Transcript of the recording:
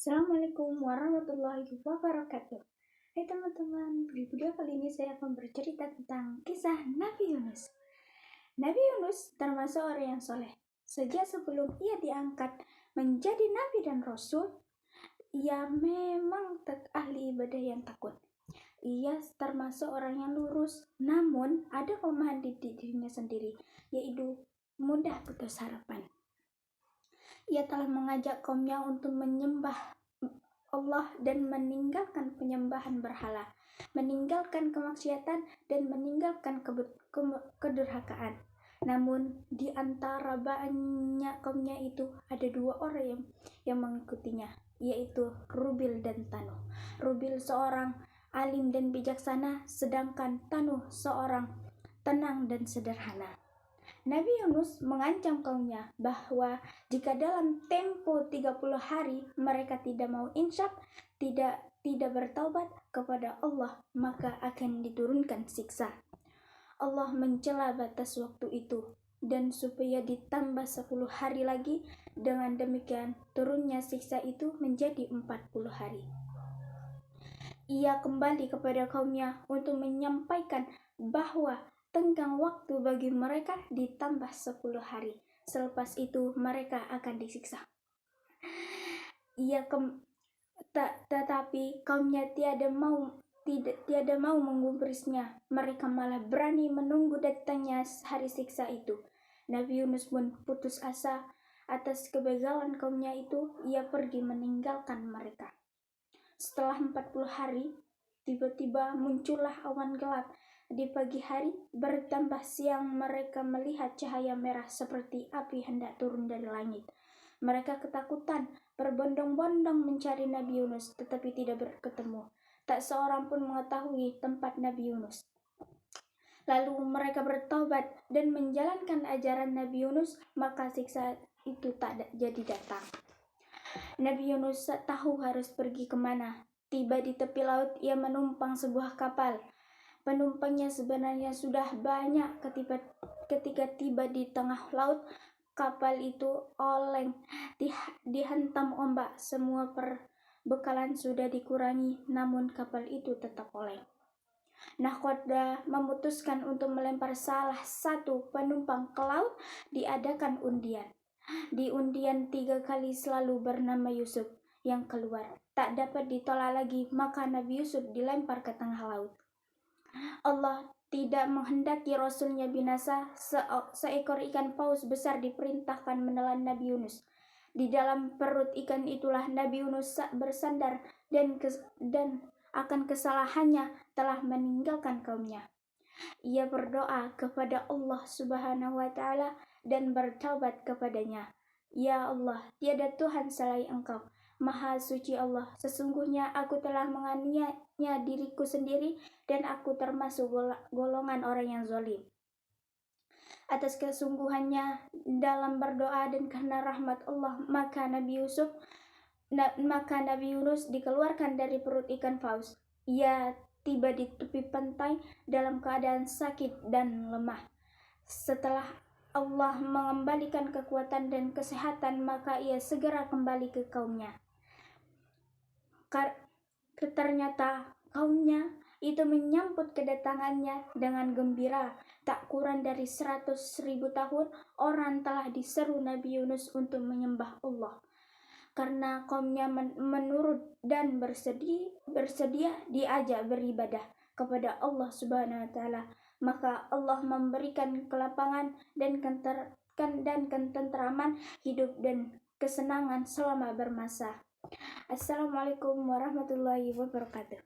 Assalamualaikum warahmatullahi wabarakatuh. Hai teman-teman, di video kali ini saya akan bercerita tentang kisah Nabi Yunus. Nabi Yunus termasuk orang yang soleh. Sejak sebelum ia diangkat menjadi nabi dan rasul, ia memang ahli ibadah yang takut. Ia termasuk orang yang lurus, namun ada kelemahan di dirinya sendiri, yaitu mudah putus harapan. Ia telah mengajak kaumnya untuk menyembah Allah dan meninggalkan penyembahan berhala, meninggalkan kemaksiatan dan meninggalkan kedurhakaan. Namun di antara banyak kaumnya itu ada dua orang yang mengikutinya, yaitu Rubil dan Tanuh. Rubil seorang alim dan bijaksana, sedangkan Tanuh seorang tenang dan sederhana. Nabi Yunus mengancam kaumnya bahwa jika dalam tempo 30 hari mereka tidak mau insyaf, tidak bertaubat kepada Allah, maka akan diturunkan siksa. Allah mencela batas waktu itu, dan supaya ditambah 10 hari lagi, dengan demikian turunnya siksa itu menjadi 40 hari. Ia kembali kepada kaumnya untuk menyampaikan bahwa tenggang waktu bagi mereka ditambah 10 hari. Selepas itu mereka akan disiksa. Tetapi kaumnya tiada mau menggubrisnya. Mereka malah berani menunggu datangnya hari siksa itu. Nabi Yunus pun putus asa atas kegagalan kaumnya itu. Ia pergi meninggalkan mereka. Setelah 40 hari, tiba-tiba muncullah awan gelap. Di pagi hari bertambah siang, mereka melihat cahaya merah seperti api hendak turun dari langit. Mereka ketakutan, berbondong-bondong mencari Nabi Yunus, tetapi tidak bertemu. Tak seorang pun mengetahui tempat Nabi Yunus. Lalu mereka bertobat dan menjalankan ajaran Nabi Yunus, maka siksa itu tak jadi datang. Nabi Yunus tahu harus pergi kemana. Tiba di tepi laut, ia menumpang sebuah kapal. Penumpangnya sebenarnya sudah banyak. Ketika tiba di tengah laut, kapal itu oleng, dihantam ombak. Semua perbekalan sudah dikurangi, namun kapal itu tetap oleng. Nahkoda memutuskan untuk melempar salah satu penumpang ke laut. Diadakan undian. Di undian 3 kali selalu bernama Yusuf yang keluar. Tak dapat ditolak lagi, maka Nabi Yusuf dilempar ke tengah laut. Allah tidak menghendaki Rasulnya binasa. Seekor ikan paus besar diperintahkan menelan Nabi Yunus. Di dalam perut ikan itulah Nabi Yunus bersandar dan akan kesalahannya telah meninggalkan kaumnya. Ia berdoa kepada Allah Subhanahu wa Ta'ala dan bertaubat kepadanya. Ya Allah, tiada Tuhan selain Engkau. Maha suci Allah, sesungguhnya aku telah menganiaya diriku sendiri dan aku termasuk golongan orang yang zalim. Atas kesungguhannya dalam berdoa dan karena rahmat Allah, maka Nabi Yunus dikeluarkan dari perut ikan paus. Ia tiba di tepi pantai dalam keadaan sakit dan lemah. Setelah Allah mengembalikan kekuatan dan kesehatan, maka ia segera kembali ke kaumnya. Ternyata kaumnya itu menyambut kedatangannya dengan gembira. Tak kurang dari 100.000 tahun orang telah diseru Nabi Yunus untuk menyembah Allah. Karena kaumnya menurut dan bersedia diajak beribadah kepada Allah Subhanahu wa Ta'ala, maka Allah memberikan kelapangan dan ketentraman hidup dan kesenangan selama bermasa. Assalamualaikum warahmatullahi wabarakatuh.